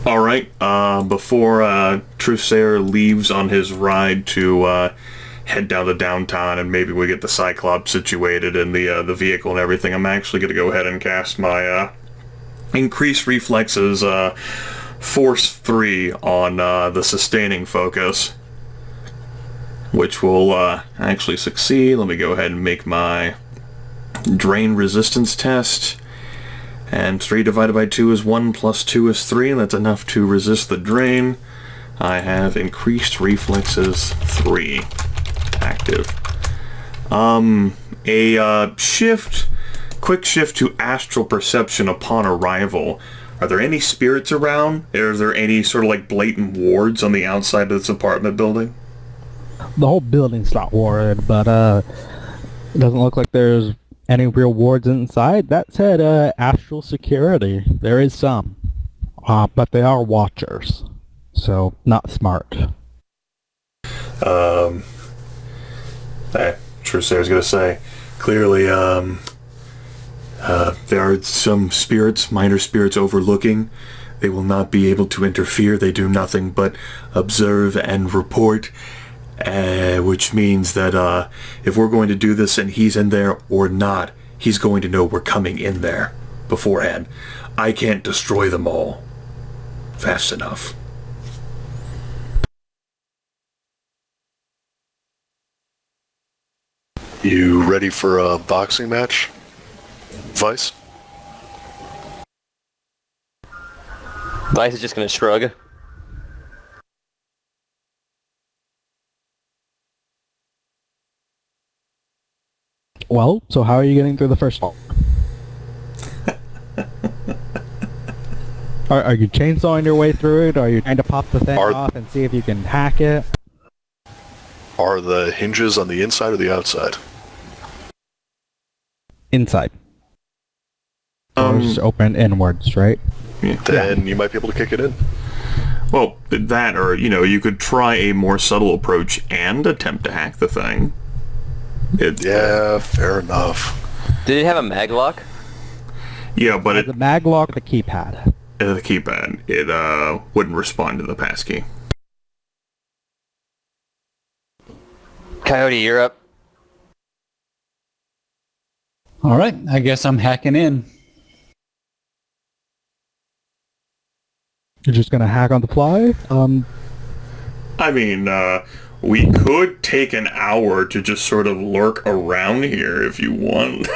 All right. Before Trusair leaves on his ride to head down to downtown, and maybe we get the Cyclops situated in the vehicle and everything, I'm actually going to go ahead and cast my increased reflexes force 3 on the sustaining focus, which will actually succeed. Let me go ahead and make my drain resistance test. And 3 divided by 2 is 1, plus 2 is 3, and that's enough to resist the drain. I have increased reflexes 3 active. Quick shift to astral perception upon arrival. Are there any spirits around? Is there any sort of like blatant wards on the outside of this apartment building? The whole building's not warded, but it doesn't look like there's any real wards inside. That said, astral security, there is some. But they are watchers, so not smart. Trusair's gonna say, clearly, there are some spirits, minor spirits overlooking. They will not be able to interfere. They do nothing but observe and report. Which means that if we're going to do this and he's in there or not, he's going to know we're coming in there beforehand. I can't destroy them all fast enough. You ready for a boxing match, Vice? Vice is just going to shrug. Well, so how are you getting through the first one? Are you chainsawing your way through it? Or are you trying to pop the thing off and see if you can hack it? Are the hinges on the inside or the outside? Inside. Doors open inwards, right? Then you might be able to kick it in. Well, that, or, you could try a more subtle approach and attempt to hack the thing. Yeah, fair enough. Did it have a mag lock? Yeah, but The mag lock, the keypad. The keypad, it wouldn't respond to the passkey. Coyote, you're up. All right, I guess I'm hacking in. You're just gonna hack on the fly? I mean, we could take an hour to just sort of lurk around here if you want.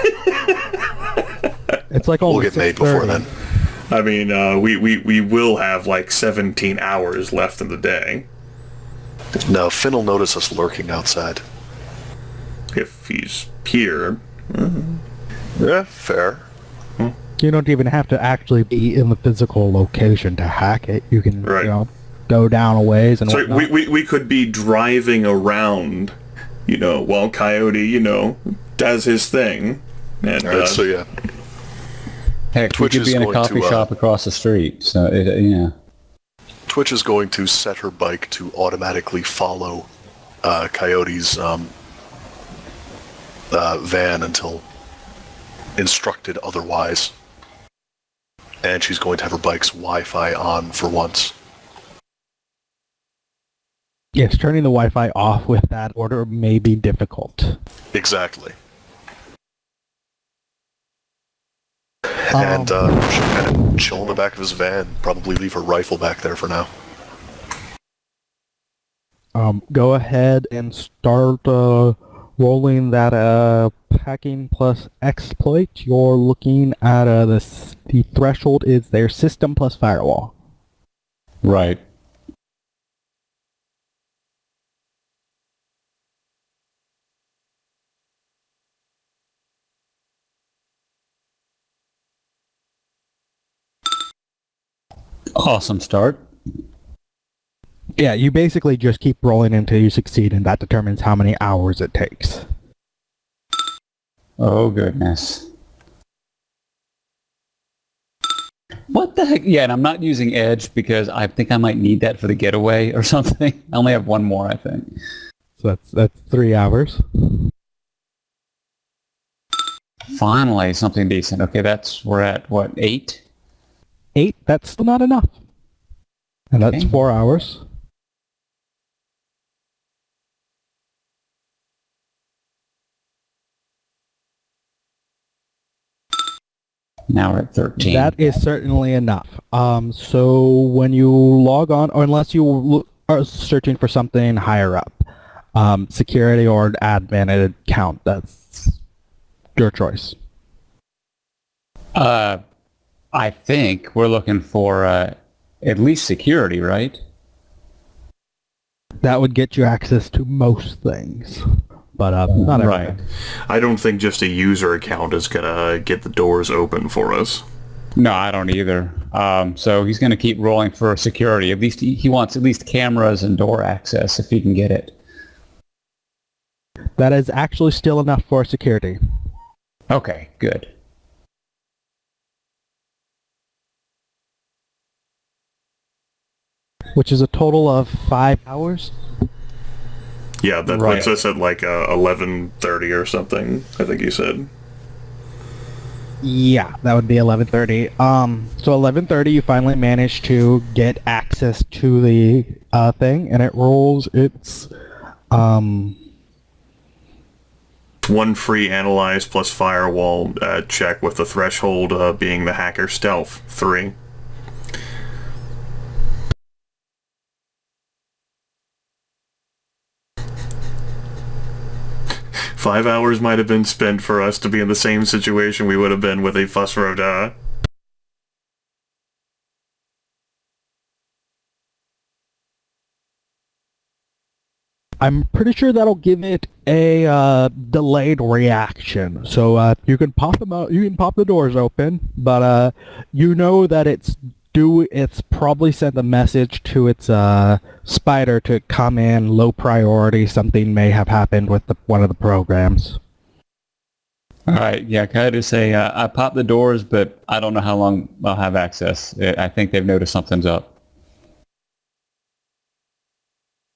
It's like We'll almost get made before then. I mean, we will have like 17 hours left in the day. No, Finn will notice us lurking outside. If he's here. Yeah, fair. You don't even have to actually be in the physical location to hack it. You can, go down a ways and So whatnot. we could be driving around, while Coyote, does his thing. And, All right, so yeah. Heck, Twitch we could is be in a going coffee to, shop across the street, so, yeah. Twitch is going to set her bike to automatically follow Coyote's van until instructed otherwise. And she's going to have her bike's Wi-Fi on for once. Yes, turning the Wi-Fi off with that order may be difficult. Exactly. And she'll kind of chill in the back of his van, probably leave her rifle back there for now. Go ahead and start rolling that hacking plus exploit. You're looking at the threshold is their system plus firewall. Right. Awesome start. Yeah, you basically just keep rolling until you succeed, and that determines how many hours it takes. Oh, goodness. What the heck? Yeah, and I'm not using Edge because I think I might need that for the getaway or something. I only have one more, I think. So that's 3 hours. Finally, something decent. Okay, we're at, what, 8? 8? That's still not enough. And that's Okay. 4 hours. Now we're at 13. That is certainly enough. So when you log on, or unless you are searching for something higher up, security or admin account, that's your choice. I think we're looking for at least security, right? That would get you access to most things, but not Right. everything. I don't think just a user account is gonna get the doors open for us. No, I don't either. So he's going to keep rolling for security. At least he wants at least cameras and door access if he can get it. That is actually still enough for security. Okay, good. Which is a total of 5 hours. Yeah, that Right. puts us at like 11:30 or something, I think you said. Yeah, that would be 11:30. So 11:30, you finally manage to get access to the thing, and it rolls its One free analyze plus firewall check with the threshold being the hacker stealth 3. Five hours might have been spent for us to be in the same situation we would have been with a fuss road. I'm pretty sure that'll give it a delayed reaction. So you can pop them out, you can pop the doors open, but you know that it's probably sent a message to its spider to come in low priority. Something may have happened with one of the programs. All right, yeah, can I just say I popped the doors, but I don't know how long I'll have access. I think they've noticed something's up.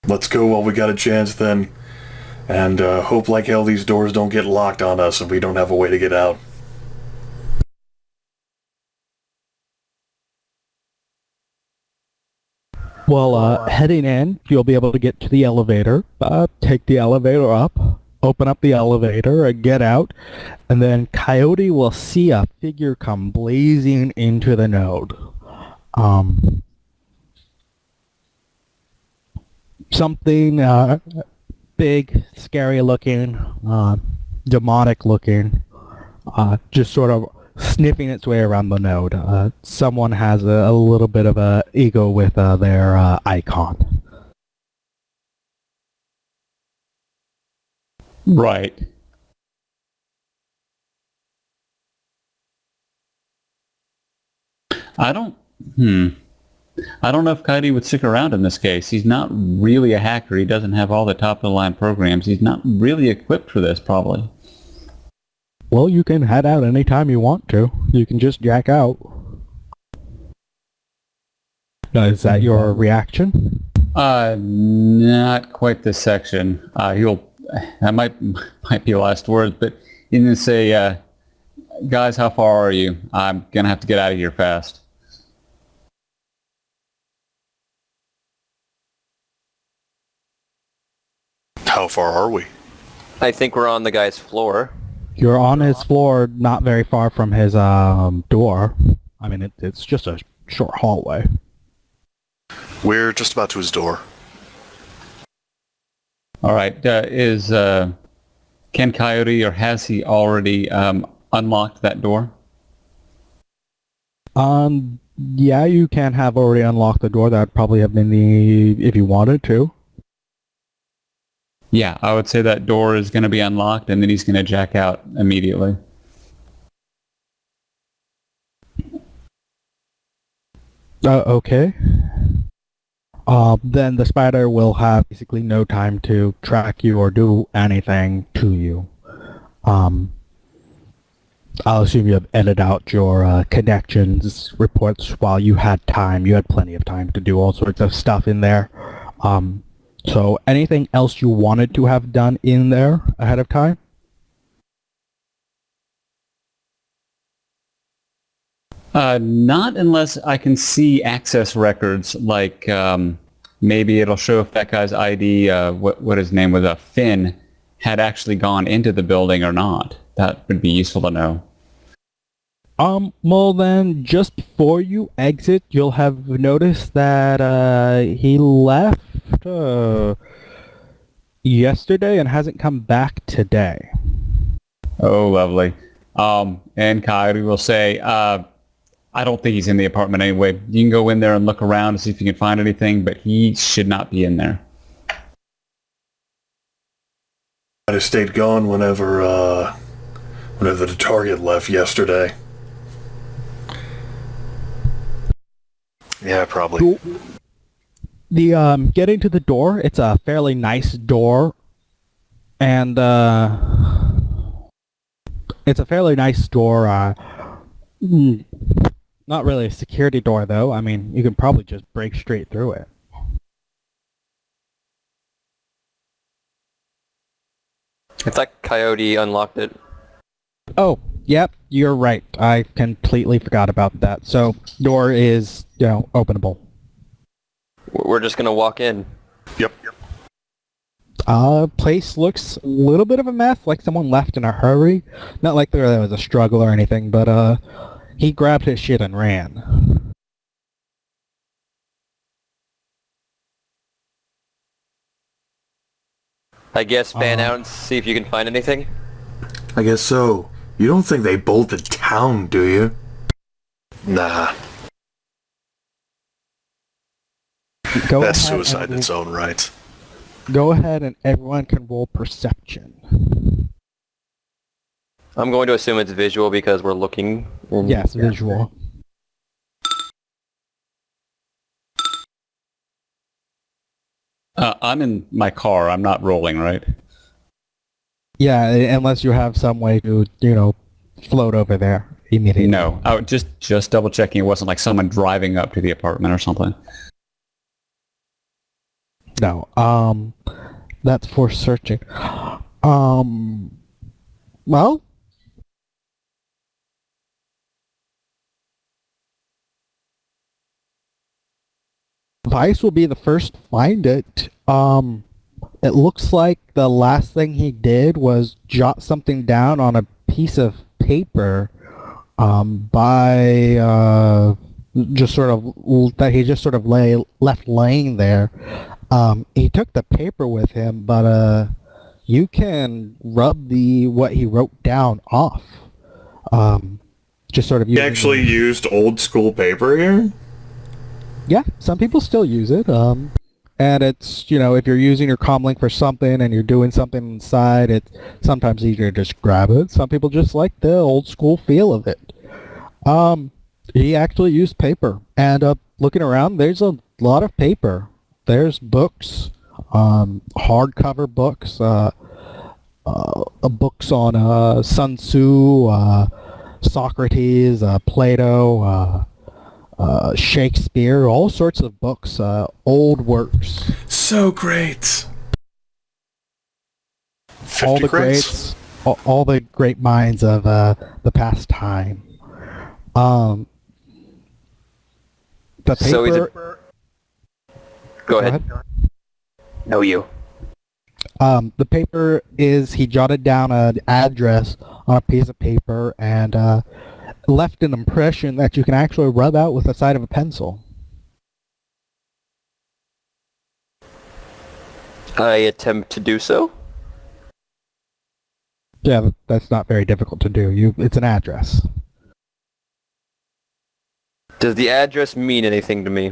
Let's go while we got a chance then. And hope like hell these doors don't get locked on us and we don't have a way to get out. Well, heading in, you'll be able to get to the elevator, take the elevator up, open up the elevator, and get out, and then Coyote will see a figure come blazing into the node. Something big, scary looking, demonic looking, just sort of sniffing its way around the node. Someone has a little bit of a ego with their icon. Right. I don't know if Coyote would stick around in this case. He's not really a hacker. He doesn't have all the top-of-the-line programs. He's not really equipped for this, probably. Well, you can head out anytime you want to. You can just jack out. Is that your reaction? Not quite this section. That might be the last words, but you didn't say, guys, how far are you? I'm gonna have to get out of here fast. How far are we? I think we're on the guy's floor. You're on his floor, not very far from his door. I mean, it's just a short hallway. We're just about to his door. All right. Can Coyote, or has he already unlocked that door? Yeah, you can have already unlocked the door. That would probably have been if you wanted to. Yeah, I would say that door is going to be unlocked, and then he's going to jack out immediately. Okay. Then the spider will have basically no time to track you or do anything to you. I'll assume you have edited out your connections reports while you had time. You had plenty of time to do all sorts of stuff in there. So anything else you wanted to have done in there ahead of time? Not unless I can see access records, like maybe it'll show if that guy's ID, what his name was, Finn, had actually gone into the building or not. That would be useful to know. Well then, just before you exit, you'll have noticed that, he left, yesterday and hasn't come back today. Oh, lovely. And Coyote will say, I don't think he's in the apartment anyway. You can go in there and look around and see if you can find anything, but he should not be in there. I'd have stayed gone whenever the target left yesterday. Yeah, probably. The, getting to the door, it's a fairly nice door, and, it's a fairly nice door, not really a security door, though. I mean, you can probably just break straight through it. I thought Coyote unlocked it. Oh, yep, you're right. I completely forgot about that. So, door is, openable. We're just gonna walk in. Yep. Place looks a little bit of a mess, like someone left in a hurry. Not like there was a struggle or anything, but, he grabbed his shit and ran. I guess fan out and see if you can find anything. I guess so. You don't think they bolted town, do you? Nah, Go that's ahead suicide in and- its own right. Go ahead and everyone can roll perception. I'm going to assume it's visual because we're looking. Yes, visual. I'm in my car. I'm not rolling, right? Yeah, unless you have some way to, float over there immediately. No. Oh, just double checking it wasn't like someone driving up to the apartment or something. No. That's for searching. Well, Vice will be the first to find it. It looks like the last thing he did was jot something down on a piece of paper, just sort of that he just sort of left laying there. He took the paper with him, but you can rub what he wrote down off. Just sort of. He actually used old school paper here? Yeah, some people still use it. And it's, if you're using your comlink for something and you're doing something inside, it's sometimes easier to just grab it. Some people just like the old school feel of it. He actually used paper. And looking around, there's a lot of paper. There's books, hardcover books, books on Sun Tzu, Socrates, Plato, Shakespeare, all sorts of books, old works. So great! 50 All the crates? all the great minds of the past time. The paper. So is it... Go ahead. No, you. The paper is, he jotted down an address on a piece of paper and left an impression that you can actually rub out with the side of a pencil. I attempt to do so. Yeah, that's not very difficult to do. It's an address. Does the address mean anything to me?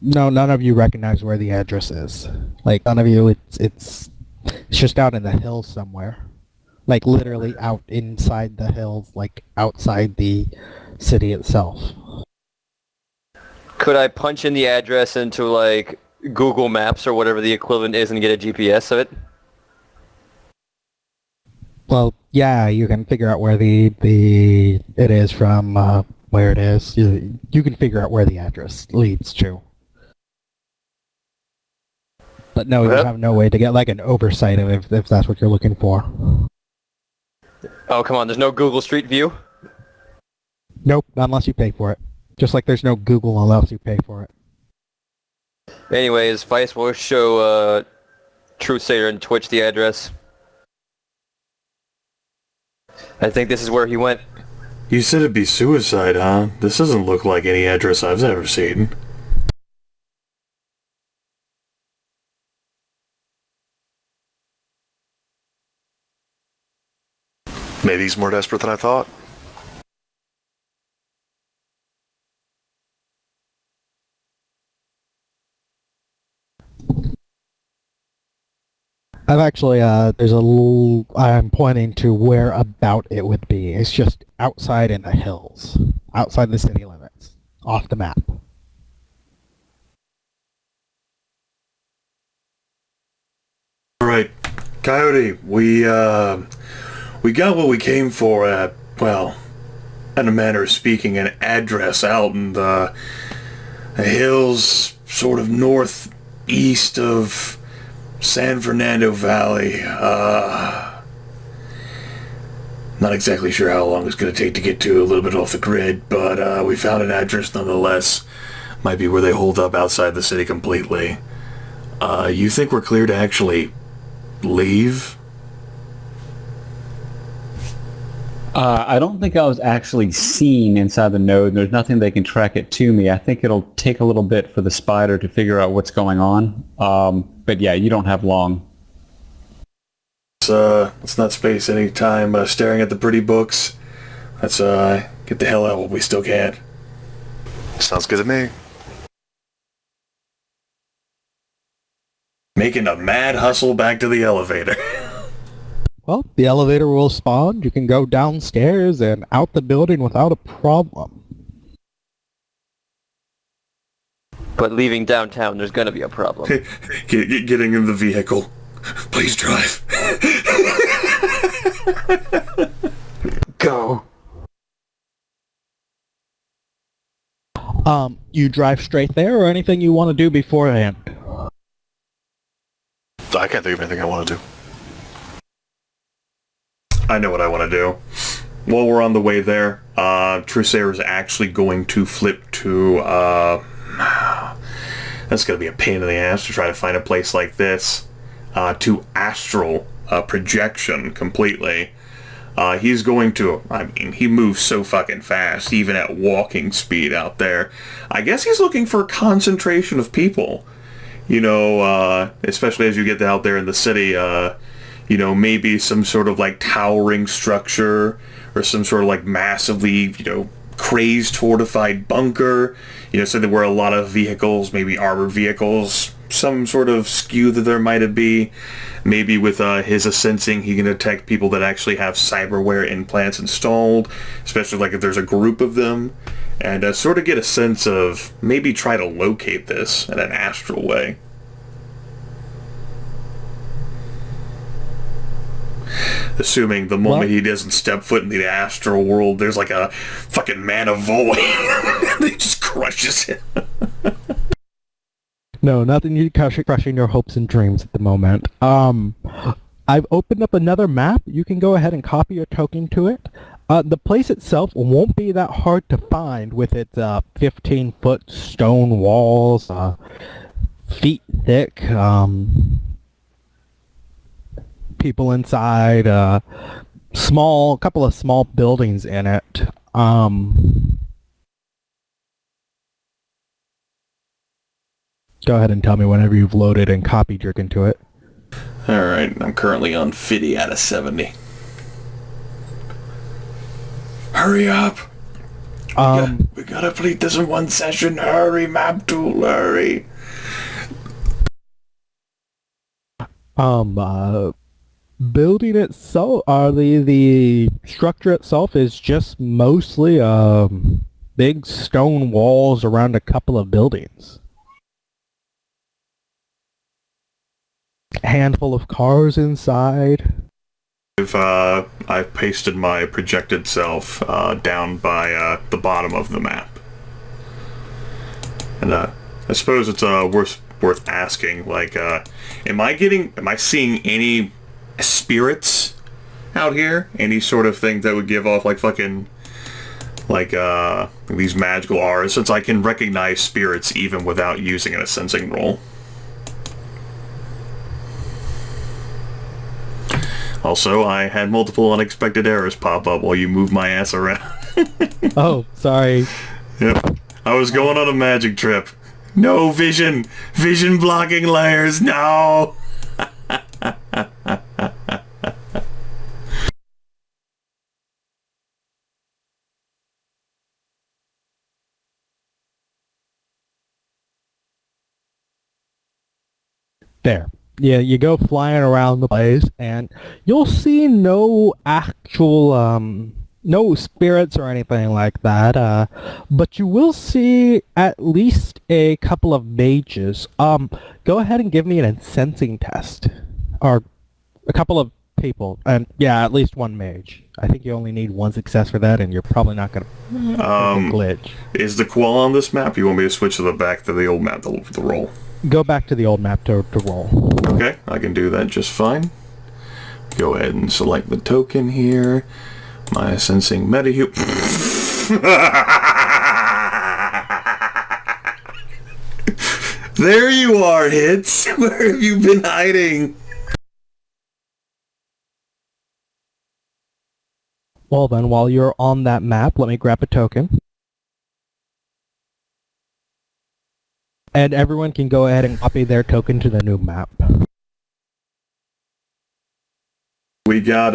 No, none of you recognize where the address is. Like, none of you, it's just out in the hills somewhere. Like, literally out inside the hills, like, outside the city itself. Could I punch in the address into, like, Google Maps or whatever the equivalent is and get a GPS of it? Well, yeah, you can figure out where it is from, where it is. You can figure out where the address leads to. But no, you have no way to get, like, an oversight of if that's what you're looking for. Oh, come on, there's no Google Street View? Nope, not unless you pay for it. Just like there's no Google unless you pay for it. Anyways, Vice will show Trusader and Twitch the address. I think this is where he went. You said it'd be suicide, huh? This doesn't look like any address I've ever seen. Maybe he's more desperate than I thought. I've actually, there's a little, I'm pointing to where about it would be. It's just outside in the hills. Outside the city limits. Off the map. Alright, Coyote, we got what we came for at, well, in a manner of speaking, an address out in the hills sort of northeast of San Fernando Valley. Not exactly sure how long it's going to take to get to, a little bit off the grid, but we found an address nonetheless. Might be where they hold up outside the city completely. You think we're clear to actually leave? I don't think I was actually seen inside the node, and there's nothing they can track it to me. I think it'll take a little bit for the spider to figure out what's going on. But yeah, you don't have long. Let's not space any time staring at the pretty books. Let's get the hell out while we still can. Sounds good to me. Making a mad hustle back to the elevator. Well, the elevator will spawn. You can go downstairs and out the building without a problem. But leaving downtown, there's gonna be a problem. Getting in the vehicle. Please drive. Go. You drive straight there or anything you want to do beforehand? I can't think of anything I want to do. I know what I want to do. While we're on the way there, Trusader is actually going to flip to, that's going to be a pain in the ass to try to find a place like this, to astral projection completely. He's going to, I mean, he moves so fucking fast, even at walking speed out there. I guess he's looking for a concentration of people. You know, especially as you get out there in the city, you know, maybe some sort of like towering structure or some sort of like massively, you know, crazed fortified bunker, you know, so there were a lot of vehicles, maybe armored vehicles, some sort of skew that there might be. Maybe with his sensing, he can detect people that actually have cyberware implants installed, especially like if there's a group of them, and sort of get a sense of maybe try to locate this in an astral way. Assuming the moment he doesn't step foot in the astral world, there's like a fucking man of void that just crushes him. No, nothing you crushing your hopes and dreams at the moment. I've opened up another map. You can go ahead and copy your token to it. The place itself won't be that hard to find with its 15-foot stone walls, feet thick, people inside, couple of small buildings in it. Go ahead and tell me whenever you've loaded and copied your into it. Alright, I'm currently on 50 out of 70. Hurry up! We gotta complete this in one session. Hurry, MapTool, hurry! Building itself, the structure itself is just mostly big stone walls around a couple of buildings. A handful of cars inside. I've pasted my projected self down by the bottom of the map. And I suppose it's worth asking, like, am I seeing any spirits out here? Any sort of thing that would give off like fucking like these magical auras, since I can recognize spirits even without using a sensing roll. Also, I had multiple unexpected errors pop up while you moved my ass around. Oh, sorry. Yep. I was going on a magic trip. No vision! Vision blocking layers, no! There. Yeah, you go flying around the place, and you'll see no actual, no spirits or anything like that, but you will see at least a couple of mages. Go ahead and give me an sensing test. Or a couple of people, and yeah, at least one mage. I think you only need one success for that, and you're probably not going to glitch. Is the qual on this map? You want me to switch to the back to the old map to roll? Go back to the old map to roll. Okay, I can do that just fine. Go ahead and select the token here. My sensing meta here. There you are, Hits. Where have you been hiding? Well then, while you're on that map, let me grab a token. And everyone can go ahead and copy their token to the new map. We got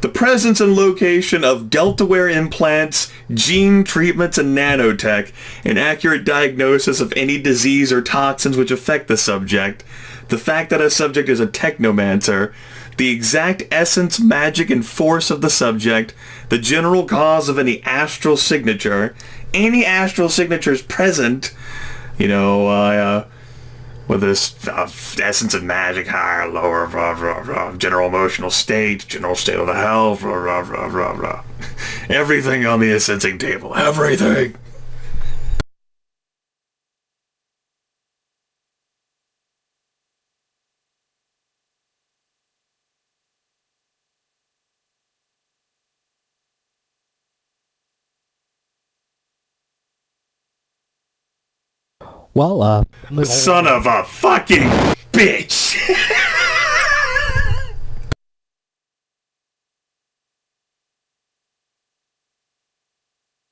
the presence and location of Deltaware implants, gene treatments, and nanotech, an accurate diagnosis of any disease or toxins which affect the subject, the fact that a subject is a technomancer, the exact essence, magic, and force of the subject, the general cause of any astral signature, any astral signatures present, you know, with this essence of magic, higher, lower, general emotional state, general state of the health, everything on the sensing table, everything. Well, Son of a fucking bitch!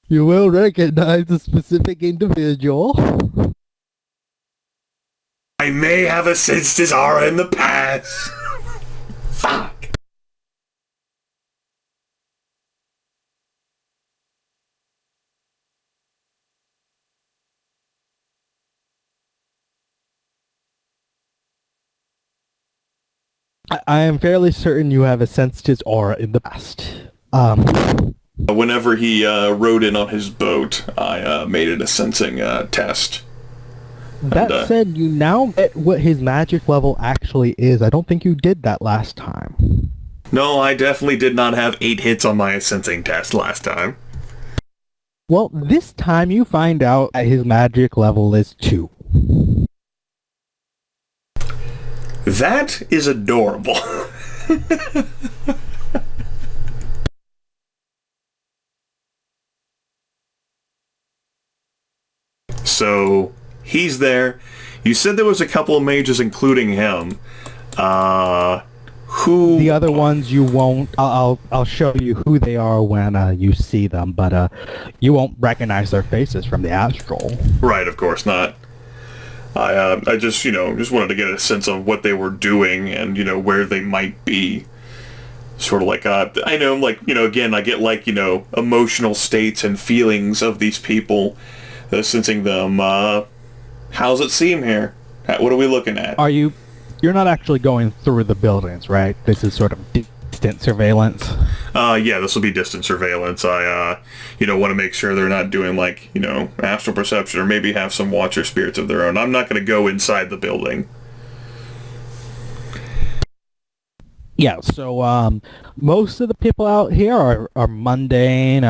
you will recognize a specific individual. I may have sensed his aura in the past. Fuck. I am fairly certain you have sensed his aura in the past. Whenever he rode in on his boat, I made it a sensing test. That said, you now get what his magic level actually is. I don't think you did that last time. No, I definitely did not have 8 hits on my sensing test last time. Well, this time you find out that his magic level is 2. That is adorable. So, he's there. You said there was a couple of mages, including him. Who? The other ones you won't. I'll show you who they are when you see them, but you won't recognize their faces from the astral. Right, of course not. I just, just wanted to get a sense of what they were doing and, where they might be. Sort of like, I know, like, again, I get, like, emotional states and feelings of these people, sensing them. How's it seem here? What are we looking at? You're not actually going through the buildings, right? This is sort of distant surveillance. Yeah, this will be distant surveillance. I, want to make sure they're not doing, like, astral perception or maybe have some watcher spirits of their own. I'm not going to go inside the building. Yeah, so, most of the people out here are mundane,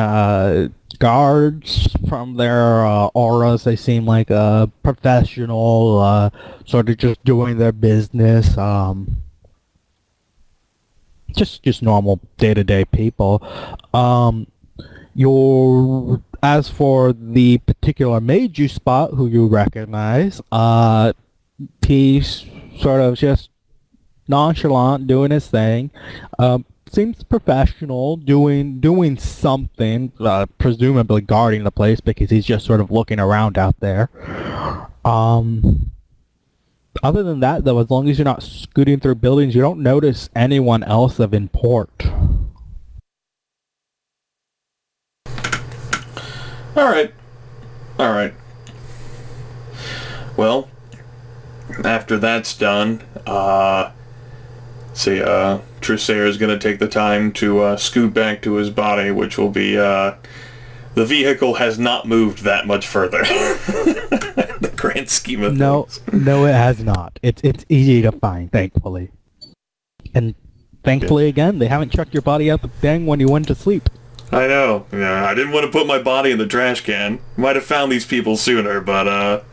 guards. From their auras, they seem like professional, sort of just doing their business, just normal day-to-day people. Your as for the particular mage you spot, who you recognize, he's sort of just nonchalant, doing his thing. Seems professional, doing something, presumably guarding the place because he's just sort of looking around out there. Other than that, though, as long as you're not scooting through buildings, you don't notice anyone else of import. Alright. Well, after that's done, Trusair is going to take the time to scoot back to his body, which will be, the vehicle has not moved that much further. The grand scheme of things. No, it has not. It's easy to find, thankfully. And thankfully, again, they haven't chucked your body out the thing when you went to sleep. I know. Yeah, I didn't want to put my body in the trash can. Might have found these people sooner, but,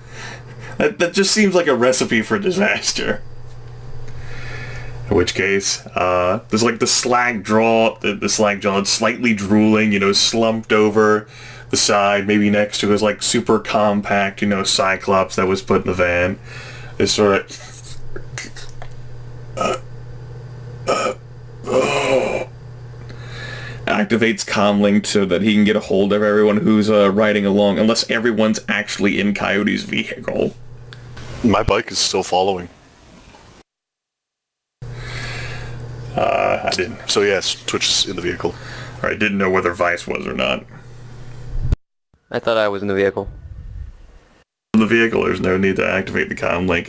that just seems like a recipe for disaster. In which case, there's like the slag jaw, it's slightly drooling, slumped over the side, maybe next to his like super compact, Cyclops that was put in the van. It's sort of activates comlink so that he can get a hold of everyone who's riding along, unless everyone's actually in Coyote's vehicle. My bike is still following. I didn't. So yes, Twitch is in the vehicle. I didn't know whether Vice was or not. I thought I was in the vehicle. In the vehicle, there's no need to activate the comlink.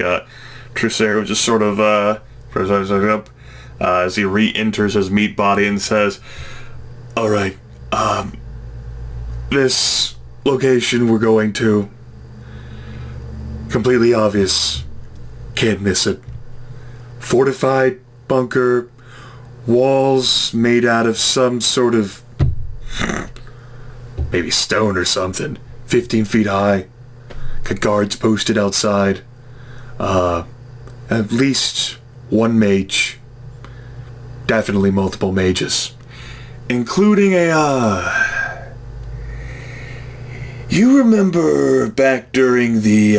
Trusair just sort of up as he re-enters his meat body and says, "Alright, this location we're going to, completely obvious, can't miss it. Fortified bunker, walls made out of some sort of maybe stone or something, 15 feet high, got guards posted outside, at least one mage, definitely multiple mages, including you remember back during the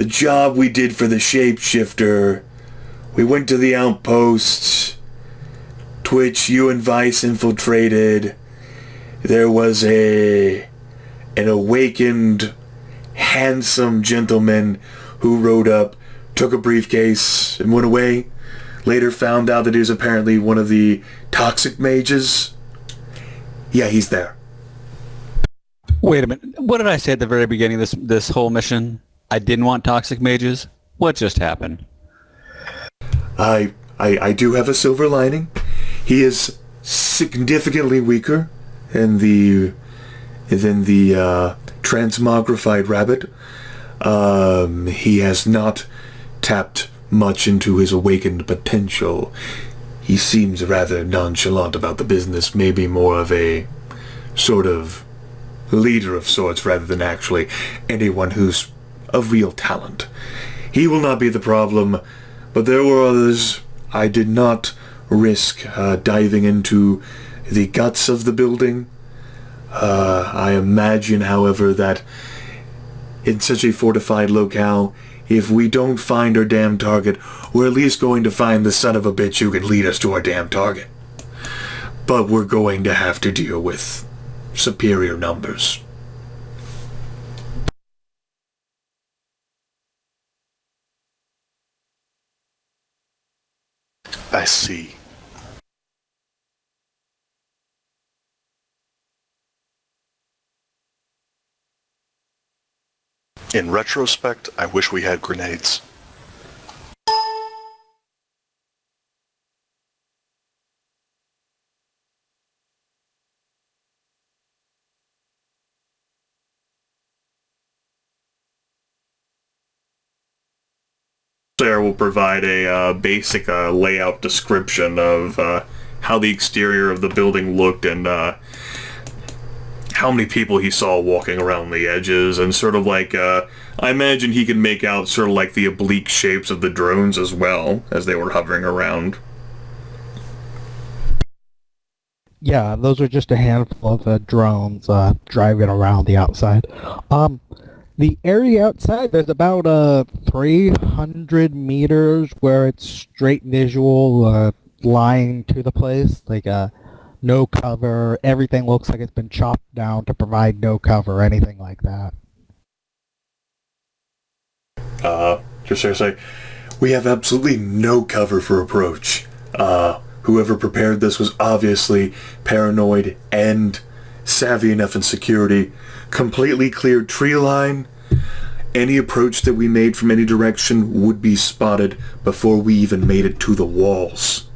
job we did for the shapeshifter, we went to the outposts, Twitch, you and Vice infiltrated, there was an awakened, handsome gentleman who rode up, took a briefcase, and went away. Later found out that he was apparently one of the toxic mages. Yeah, he's there." Wait a minute. What did I say at the very beginning of this whole mission? I didn't want toxic mages? What just happened? I do have a silver lining. He is significantly weaker than the transmogrified rabbit. He has not tapped much into his awakened potential. He seems rather nonchalant about the business, maybe more of a sort of leader of sorts rather than actually anyone who's of real talent. He will not be the problem, but there were others. I did not risk diving into the guts of the building. I imagine, however, that in such a fortified locale, if we don't find our damn target, we're at least going to find the son of a bitch who can lead us to our damn target. But we're going to have to deal with superior numbers. I see. In retrospect, I wish we had grenades. Sarah will provide a basic layout description of how the exterior of the building looked and how many people he saw walking around the edges, and sort of like, I imagine he can make out sort of like the oblique shapes of the drones as well as they were hovering around. Yeah, those are just a handful of drones driving around the outside. The area outside, there's about 300 meters where it's straight visual, lying to the place, like no cover. Everything looks like it's been chopped down to provide no cover, anything like that. Just to say, we have absolutely no cover for approach. Whoever prepared this was obviously paranoid and savvy enough in security. Completely cleared tree line. Any approach that we made from any direction would be spotted before we even made it to the walls.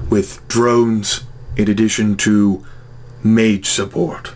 With drones, in addition to mage support.